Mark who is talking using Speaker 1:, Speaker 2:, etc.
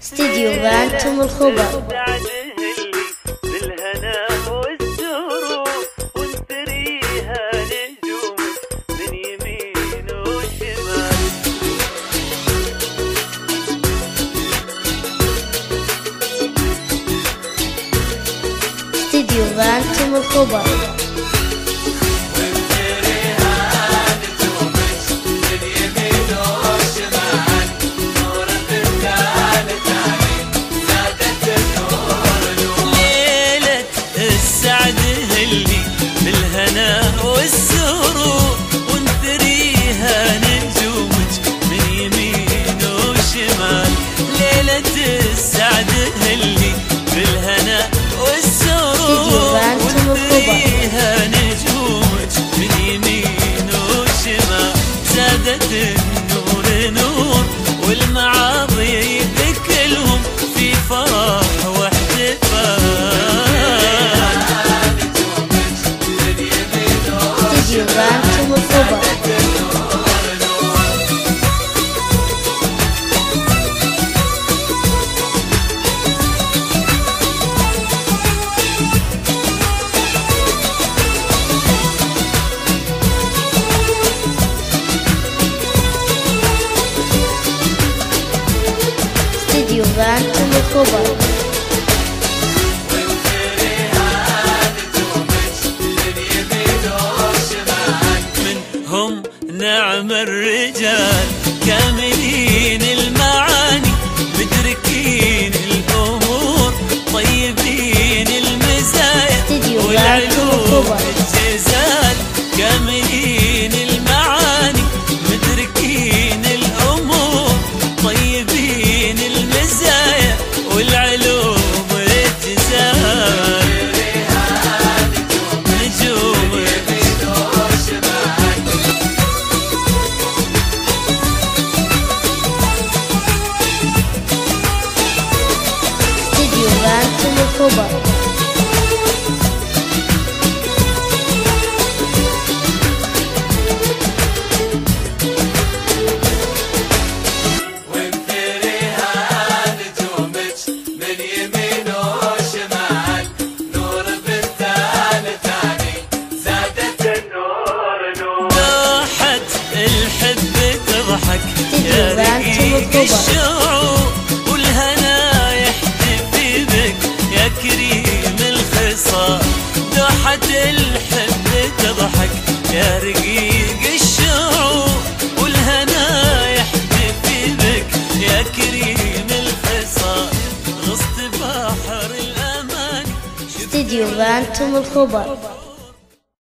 Speaker 1: استديو بانتم الخبر.
Speaker 2: بالهنا والسرور ونثريها نجوم من يمين وشمال.
Speaker 1: استديو بانتم الخبر.
Speaker 2: بالهنا والسرور ونثريها نجومك من يمين وشمال. ليلة السعد اللي بالهنا والسرور ونثريها نجومك من يمين وشمال. زادت النور نور والمعاضي بكلهم في فرح واحتفال.
Speaker 1: استديو بانتم الخبر. استديو بانتم الخبر.
Speaker 2: هم نعم الرجال كاملين المعاني مدركين الأمور طيبين المزايا والعلوم الجزال. كاملين المعاني مدركين الأمور طيبين المزايا والعلوم الجزال.
Speaker 1: استديو بانتم الخبر.
Speaker 2: يا رقيق الشعور والهنا يحتفي بك يا كريم الخصال. دوحة الحب تضحك يا رقيق الشعور والهنا يحتفي بك يا كريم الخصال. غصت بحر الأمان.
Speaker 1: استديو بانتم الخبر.